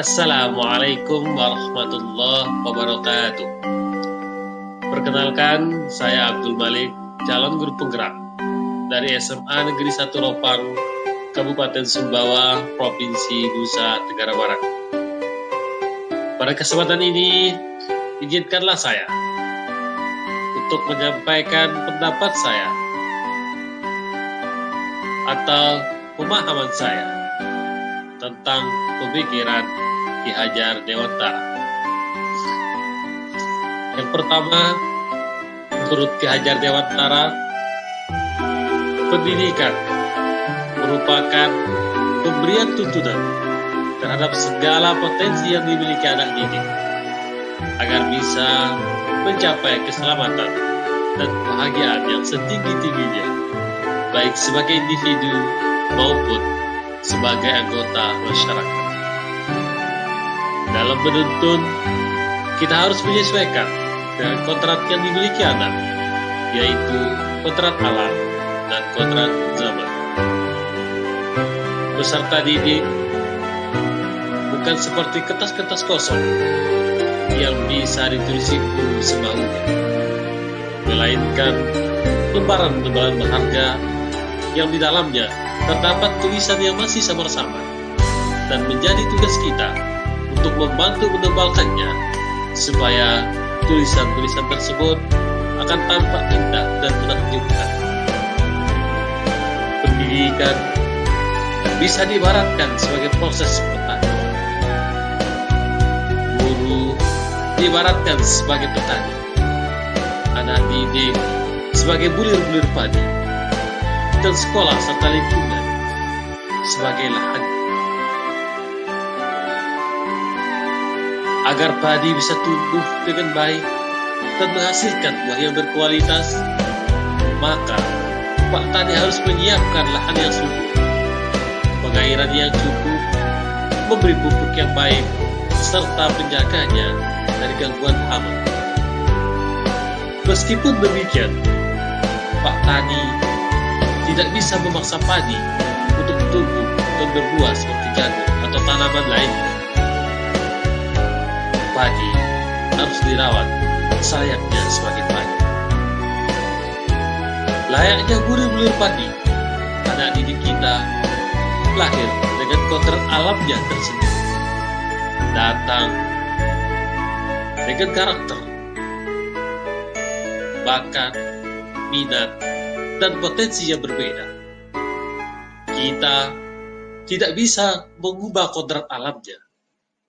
Assalamualaikum warahmatullahi wabarakatuh. Perkenalkan, saya Abdul Malik, calon guru penggerak dari SMA Negeri 1 Ropang, Kabupaten Sumbawa, Provinsi Nusa Tenggara Barat. Pada kesempatan ini, izinkanlah saya untuk menyampaikan pendapat saya atau pemahaman saya tentang pemikiran Ki Hajar Dewantara. Yang pertama, menurut Ki Hajar Dewantara, pendidikan merupakan pemberian tuntunan terhadap segala potensi yang dimiliki anak didik agar bisa mencapai keselamatan dan kebahagiaan yang setinggi-tingginya, baik sebagai individu maupun sebagai anggota masyarakat. Dalam menuntun, kita harus menyesuaikan dengan kodrat yang dimiliki anak, yaitu kodrat alam dan kodrat zaman. Peserta didik bukan seperti kertas-kertas kosong yang bisa ditulis guru semaunya, melainkan lembaran-lembaran berharga yang di dalamnya terdapat tulisan yang masih samar-samar, dan menjadi tugas kita untuk membantu menebalkannya supaya tulisan-tulisan tersebut akan tampak indah dan menakjubkan. Pendidikan bisa diibaratkan sebagai proses petani. Guru diibaratkan sebagai petani, anak didik sebagai bulir-bulir padi, dan sekolah serta lingkungan sebagai lahan. Agar padi bisa tumbuh dengan baik dan menghasilkan buah yang berkualitas, maka Pak Tani harus menyiapkan lahan yang subur, pengairan yang cukup, memberi pupuk yang baik, serta menjaganya dari gangguan hama. Meskipun demikian, Pak Tani tidak bisa memaksa padi untuk tumbuh dan berbuah seperti jagung atau tanaman lainnya. Padi harus dirawat selayaknya sebagai padi. Layaknya bulir-bulir padi, anak didik kita lahir dengan kodrat alamnya tersendiri, datang dengan karakter, bakat, minat, dan potensi yang berbeda. Kita tidak bisa mengubah kodrat alamnya,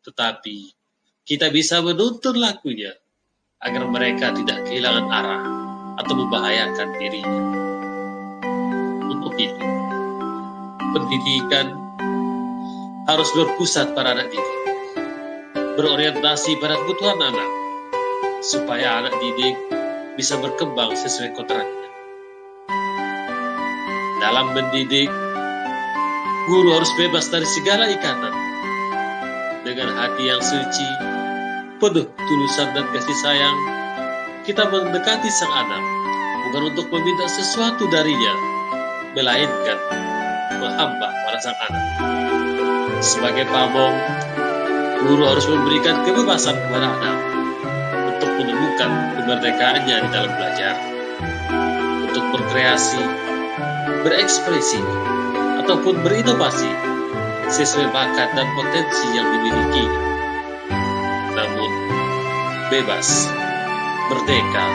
tetapi kita bisa menuntun lakunya agar mereka tidak kehilangan arah atau membahayakan dirinya. Untuk itu, pendidikan harus berpusat pada anak didik, berorientasi pada kebutuhan anak, supaya anak didik bisa berkembang sesuai kodratnya. Dalam mendidik, guru harus bebas dari segala ikatan. Dengan hati yang suci, penuh tulusan dan kasih sayang, kita mendekati sang anak, bukan untuk meminta sesuatu darinya, melainkan menghamba pada sang anak. Sebagai pamong, guru harus memberikan kebebasan kepada anak untuk menemukan kemerdekaannya di dalam belajar, untuk berkreasi, berekspresi, ataupun berinovasi sesuai bakat dan potensi yang dimilikinya. Namun, bebas, merdeka,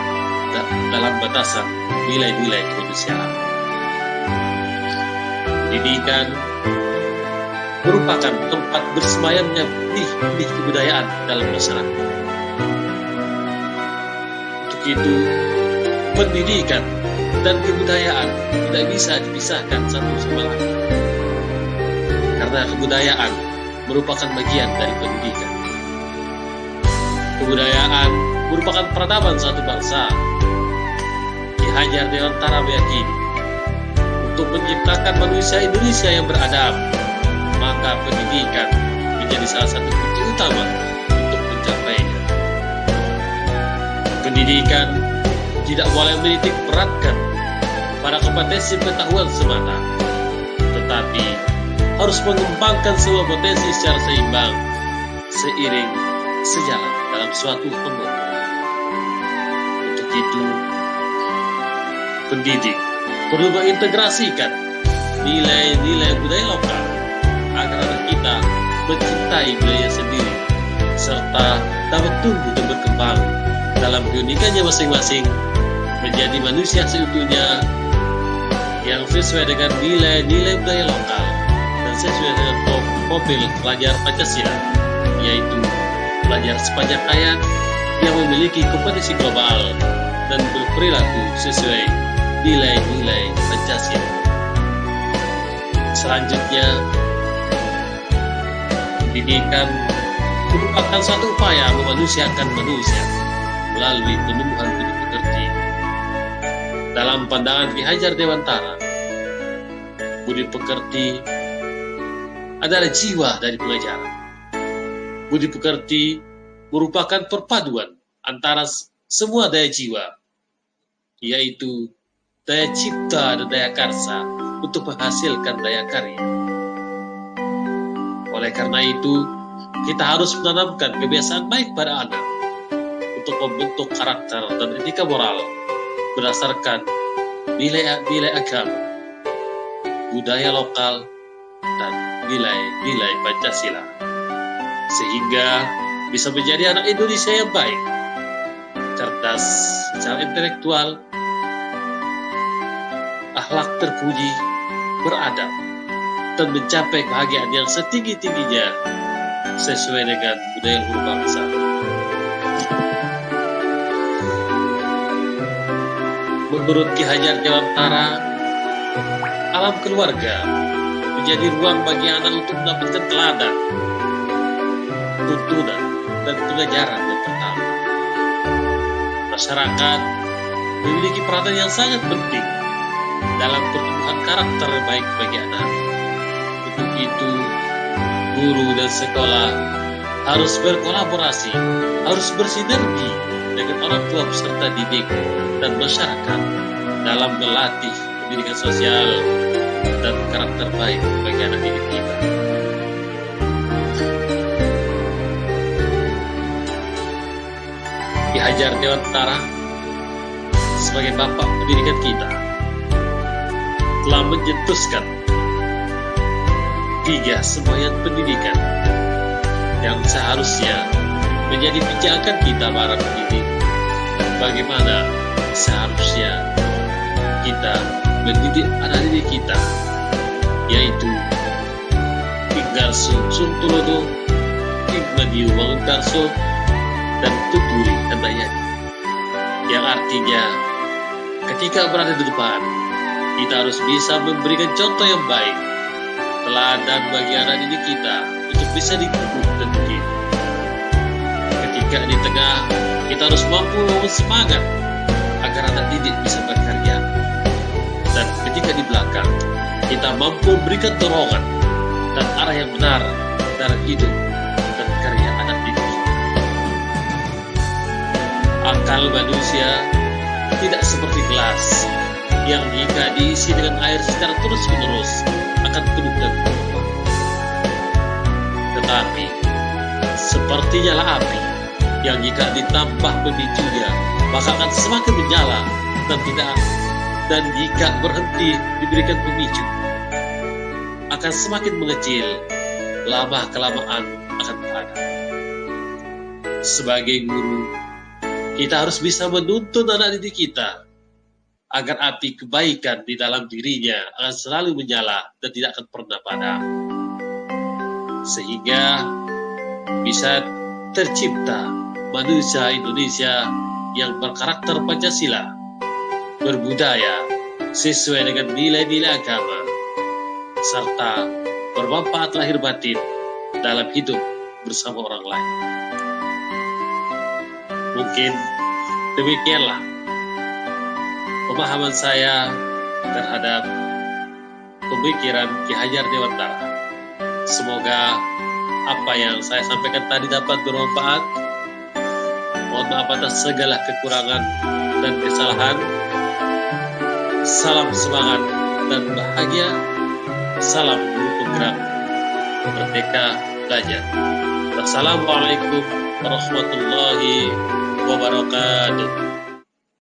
dalam batasan nilai-nilai kemanusiaan. Pendidikan merupakan tempat bersemayamnya benih-benih kebudayaan dalam masyarakat. Untuk itu, pendidikan dan kebudayaan tidak bisa dipisahkan satu sama lain, karena kebudayaan merupakan bagian dari pendidikan. Kebudayaan merupakan peradaban suatu bangsa. Ki Hajar Dewantara meyakini, untuk menciptakan manusia Indonesia yang beradab, maka pendidikan menjadi salah satu kunci utama untuk mencapainya. Pendidikan tidak boleh menitik beratkan pada kompetensi pengetahuan semata, tetapi harus mengembangkan semua potensi secara seimbang seiring sejalan dalam suatu pembangunan. Untuk itu, pendidik perlu mengintegrasikan nilai-nilai budaya lokal agar anak kita mencintai budaya sendiri serta dapat tumbuh dan berkembang dalam keunikannya masing-masing menjadi manusia seutuhnya yang sesuai dengan nilai-nilai budaya lokal dan sesuai dengan profil pelajar Pancasila, yaitu pelajar sepanjang hayat yang memiliki kompetensi global dan berperilaku sesuai nilai-nilai Pancasila. Selanjutnya, pendidikan merupakan suatu upaya memanusiakan manusia melalui penumbuhan budi pekerti. Dalam pandangan Ki Hajar Dewantara, budi pekerti adalah jiwa dari pengajaran. Budi pekerti merupakan perpaduan antara semua daya jiwa, yaitu daya cipta dan daya karsa untuk menghasilkan daya karya. Oleh karena itu, kita harus menanamkan kebiasaan baik pada anak untuk membentuk karakter dan etika moral berdasarkan nilai-nilai agama, budaya lokal, dan nilai-nilai Pancasila, sehingga bisa menjadi anak Indonesia yang baik, cerdas secara intelektual, akhlak terpuji, beradab, dan mencapai kebahagiaan yang setinggi-tingginya sesuai dengan budaya luhur bangsa. Menurut Ki Hajar Dewantara, alam keluarga menjadi ruang bagi anak untuk mendapatkan teladan, tuntunan, dan pengajaran yang pertama. Masyarakat memiliki peranan yang sangat penting dalam pertumbuhan karakter yang baik bagi anak. Untuk itu, guru dan sekolah harus berkolaborasi, harus bersinergi dengan orang tua peserta didik dan masyarakat dalam melatih pendidikan sosial dan karakter baik bagi anak didik kita. Ki Hajar Dewantara sebagai bapak pendidikan kita telah mencetuskan 3 semboyan pendidikan yang seharusnya menjadi pijakan kita para pendidik, bagaimana seharusnya kita mendidik anak didik kita, yaitu Inggarso Suntulodo, Ingmadiu Wanguntarso, dan Tuturi Handayani, yang artinya ketika berada di depan, kita harus bisa memberikan contoh yang baik, teladan bagi anak didik kita untuk bisa ditiru dan ditiru. Ketika di tengah, kita harus mampu membangun semangat agar anak didik bisa berkarya. Dan ketika di belakang, kita mampu memberikan dorongan dan arah yang benar dalam hidup dan karya anak didik. Akal manusia tidak seperti gelas yang jika diisi dengan air secara terus-menerus akan penuh dan berlubang. Tetapi seperti nyala api yang jika ditambah pemicunya maka akan semakin menyala dan jika berhenti diberikan pemicu akan semakin mengecil, lama kelamaan akan padam. Sebagai guru, kita harus bisa menuntun anak didik kita agar api kebaikan di dalam dirinya akan selalu menyala dan tidak akan pernah padam, sehingga bisa tercipta manusia Indonesia yang berkarakter Pancasila, berbudaya sesuai dengan nilai-nilai agama, serta bermanfaat lahir batin dalam hidup bersama orang lain. Mungkin demikianlah pemahaman saya terhadap pemikiran Ki Hajar Dewantara. Semoga apa yang saya sampaikan tadi dapat bermanfaat. Mohon maaf atas segala kekurangan dan kesalahan. Salam semangat dan bahagia. Salam guru penggerak. Merdeka belajar. Wassalamualaikum warahmatullahi wabarakatuh.